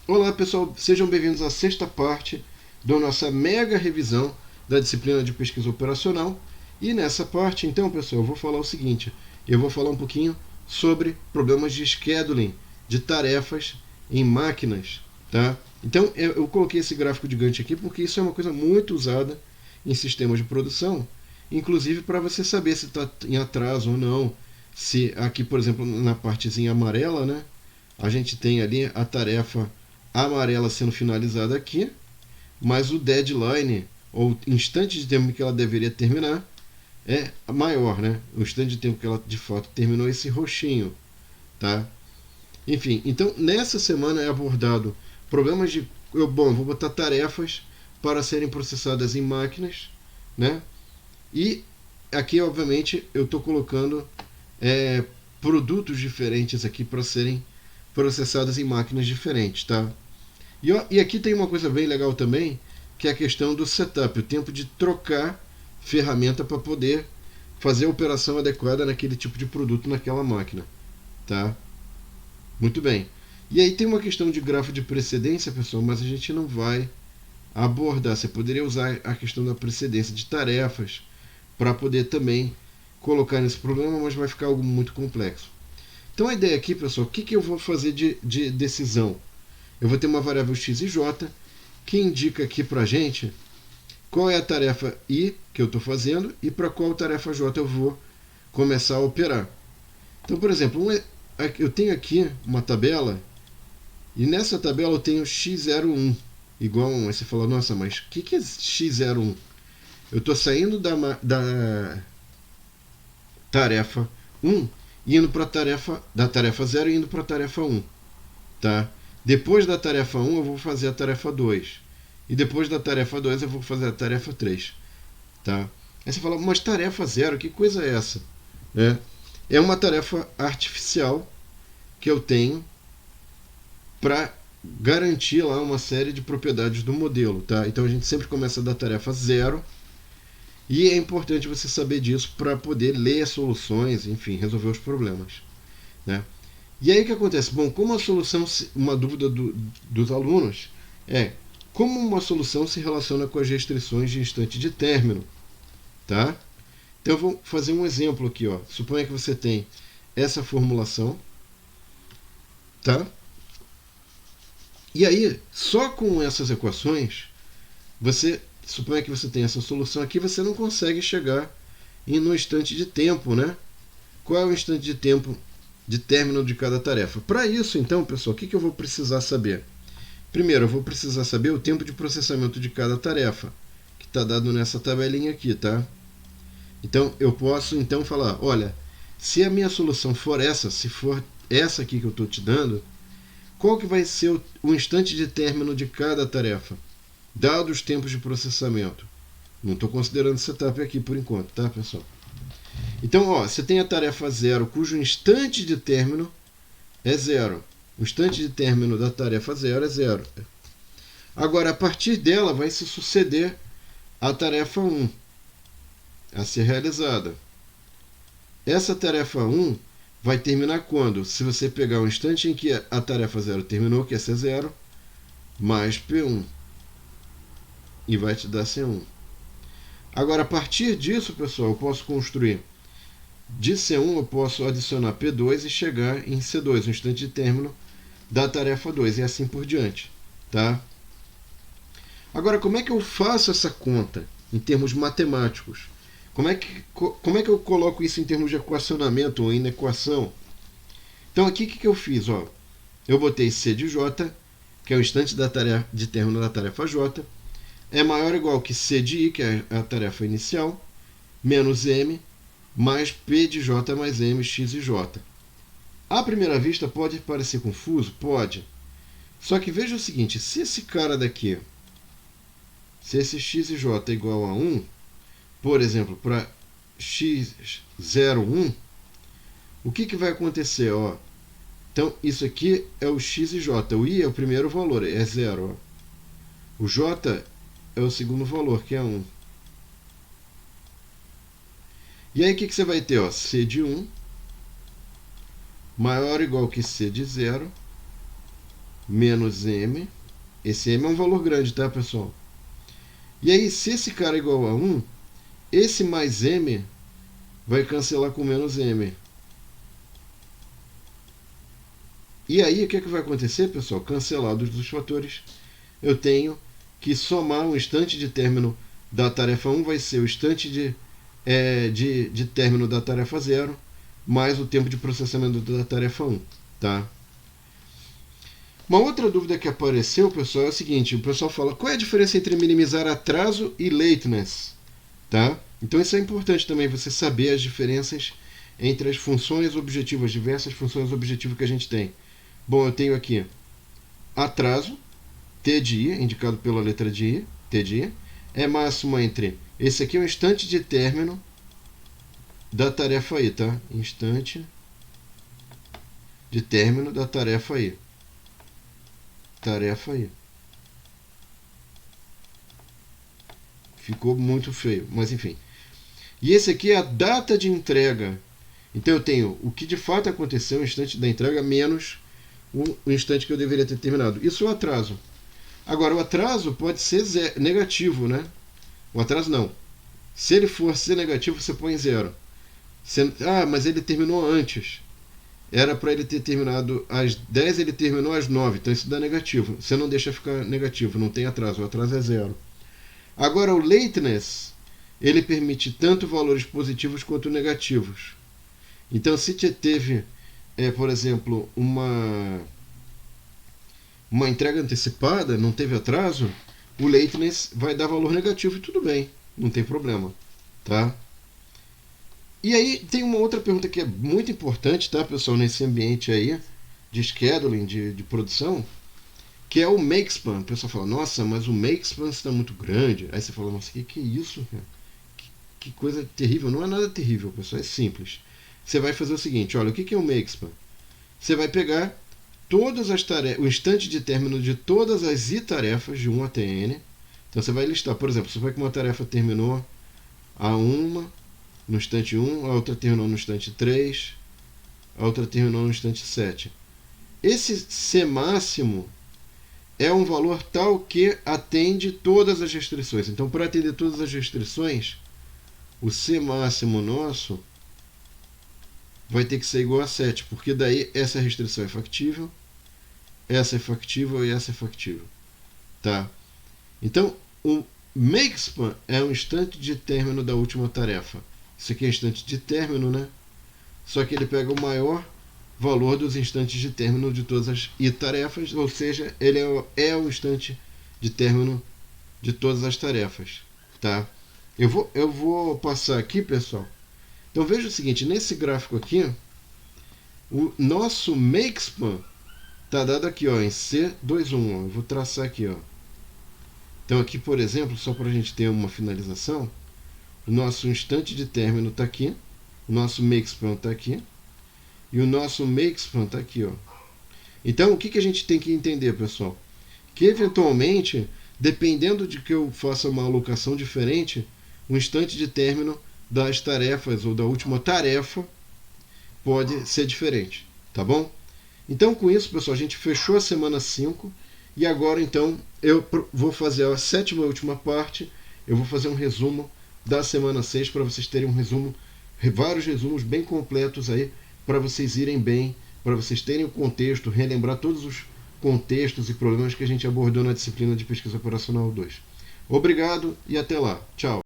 Olá pessoal, sejam bem-vindos à sexta parte da nossa mega revisão da disciplina de pesquisa operacional. E nessa parte, então, pessoal, eu vou falar o seguinte: eu vou falar um pouquinho sobre problemas de scheduling de tarefas em máquinas, tá? Então, eu coloquei esse gráfico de Gantt aqui porque isso é uma coisa muito usada em sistemas de produção, inclusive para você saber se está em atraso ou não. Se aqui, por exemplo, na partezinha amarela, né, a gente tem ali a tarefa amarela sendo finalizada aqui, mas o deadline, ou instante de tempo que ela deveria terminar, é maior, né? O instante de tempo que ela de fato terminou, esse roxinho, tá? Enfim, então nessa semana é abordado problemas de. Eu vou botar tarefas para serem processadas em máquinas, né? E aqui, obviamente, eu estou colocando produtos diferentes aqui para serem processados em máquinas diferentes, tá? E aqui tem uma coisa bem legal também, que é a questão do setup, o tempo de trocar ferramenta para poder fazer a operação adequada naquele tipo de produto naquela máquina, tá? Muito bem. E aí tem uma questão de grafo de precedência, pessoal, mas a gente não vai abordar. Você poderia usar a questão da precedência de tarefas para poder também colocar nesse problema, mas vai ficar algo muito complexo. Então a ideia aqui, pessoal, o que eu vou fazer de decisão? Eu vou ter uma variável x e j que indica aqui para a gente qual é a tarefa I que eu estou fazendo e para qual tarefa J eu vou começar a operar. Então, por exemplo, eu tenho aqui uma tabela e nessa tabela eu tenho x01 igual a 1. Aí você fala, nossa, mas o que é x01? Eu estou saindo da tarefa 1 e indo para da tarefa 0 e indo para a tarefa 1. Tá? Depois da tarefa 1 eu vou fazer a tarefa 2. E depois da tarefa 2 eu vou fazer a tarefa 3. Tá? Aí você fala, mas tarefa 0, que coisa é essa? É uma tarefa artificial que eu tenho para garantir lá uma série de propriedades do modelo. Tá? Então a gente sempre começa da tarefa 0 e é importante você saber disso para poder ler as soluções, enfim, resolver os problemas. Né? E aí o que acontece? Bom, como a solução, uma dúvida dos alunos é como uma solução se relaciona com as restrições de instante de término, tá? Então eu vou fazer um exemplo aqui, ó. Suponha que você tem essa formulação, tá? E aí, só com essas equações, você suponha que você tem essa solução aqui, você não consegue chegar no instante de tempo, né? Qual é o instante de tempo de término de cada tarefa? Para isso, então, pessoal, o que eu vou precisar saber? Primeiro, eu vou precisar saber o tempo de processamento de cada tarefa, que está dado nessa tabelinha aqui, tá? Então, eu posso então falar, olha, se a minha solução for essa, se for essa aqui que eu estou te dando, qual que vai ser o instante de término de cada tarefa, dados os tempos de processamento? Não estou considerando setup aqui por enquanto, tá, pessoal? Então, ó, você tem a tarefa 0, cujo instante de término é 0. O instante de término da tarefa 0 é 0. Agora, a partir dela vai se suceder a tarefa 1 a ser realizada. Essa tarefa 1 vai terminar quando? Se você pegar o instante em que a tarefa 0 terminou, que é C0, mais P1. E vai te dar C1. Agora, a partir disso, pessoal, eu posso construir. De C1 eu posso adicionar P2 e chegar em C2, o instante de término da tarefa 2, e assim por diante. Tá? Agora, como é que eu faço essa conta em termos matemáticos? Como é que eu coloco isso em termos de equacionamento ou inequação? Então, aqui o que eu fiz? Ó, eu botei C de J, que é o instante da tarefa, de término da tarefa J, é maior ou igual que C de I, que é a tarefa inicial, menos M, mais P de J mais M, X e J. À primeira vista pode parecer confuso? Pode. Só que veja o seguinte, se esse cara daqui, se esse X e J é igual a 1, por exemplo, para x01, o que vai acontecer? Ó, então, isso aqui é o x e j. O i é o primeiro valor, é 0. O j é o segundo valor, que é 1. E aí, o que você vai ter? Ó, c de 1 maior ou igual que c de 0 menos m. Esse m é um valor grande, tá, pessoal? E aí, se esse cara é igual a 1, esse mais m vai cancelar com menos m. E aí, o que vai acontecer, pessoal? Cancelados os fatores, eu tenho que somar o instante de término da tarefa 1, vai ser o instante de término da tarefa 0, mais o tempo de processamento da tarefa 1. Tá? Uma outra dúvida que apareceu, pessoal, é o seguinte: o pessoal fala, qual é a diferença entre minimizar atraso e lateness? Tá? Então isso é importante também, você saber as diferenças entre as funções objetivas, diversas funções objetivas que a gente tem. Bom, eu tenho aqui atraso, t de i, indicado pela letra de i, t de i, é máximo entre, esse aqui é o instante de término da tarefa i, tá? Instante de término da tarefa i. Tarefa i. Ficou muito feio, mas enfim. E esse aqui é a data de entrega. Então eu tenho o que de fato aconteceu, o instante da entrega, menos o instante que eu deveria ter terminado. Isso é o atraso. Agora, o atraso pode ser negativo, né? O atraso não. Se ele for ser negativo, você põe 0. Mas ele terminou antes. Era para ele ter terminado às 10, ele terminou às 9. Então isso dá negativo. Você não deixa ficar negativo, não tem atraso. O atraso é 0. Agora, o lateness, ele permite tanto valores positivos quanto negativos. Então, se você teve, por exemplo, uma entrega antecipada, não teve atraso, o lateness vai dar valor negativo e tudo bem, não tem problema, tá? E aí tem uma outra pergunta que é muito importante, tá, pessoal, nesse ambiente aí de scheduling, de produção, que é o makespan. O pessoal fala, nossa, mas o makespan está muito grande. Aí você fala, nossa, que é isso, cara? Que coisa terrível. Não é nada terrível, pessoal, é simples. Você vai fazer o seguinte, olha, o que é o makespan? Você vai pegar todas as tarefas, o instante de término de todas as i-tarefas de 1 até n. Então você vai listar, por exemplo, supõe que uma tarefa terminou a uma no instante 1, a outra terminou no instante 3, a outra terminou no instante 7. Esse C máximo é um valor tal que atende todas as restrições. Então, para atender todas as restrições, o C máximo nosso vai ter que ser igual a 7, porque daí essa restrição é factível, essa é factível e essa é factível. Tá? Então, o makespan é um instante de término da última tarefa. Isso aqui é instante de término, né? Só que ele pega o maior valor dos instantes de término de todas as i-tarefas, ou seja, ele é o instante de término de todas as tarefas. Tá? Eu vou passar aqui, pessoal. Então veja o seguinte, nesse gráfico aqui, o nosso makespan está dado aqui, ó, em C21. Eu vou traçar aqui, ó. Então aqui, por exemplo, só para a gente ter uma finalização, o nosso instante de término está aqui, o nosso makespan está aqui, e o nosso makespan está aqui, ó. Então, o que a gente tem que entender, pessoal? Que, eventualmente, dependendo de que eu faça uma alocação diferente, o instante de término das tarefas ou da última tarefa pode ser diferente, tá bom? Então, com isso, pessoal, a gente fechou a semana 5 e agora, então, eu vou fazer a 7ª e última parte, eu vou fazer um resumo da semana 6 para vocês terem um resumo, vários resumos bem completos aí, para vocês irem bem, para vocês terem o contexto, relembrar todos os contextos e problemas que a gente abordou na disciplina de Pesquisa Operacional 2. Obrigado e até lá. Tchau.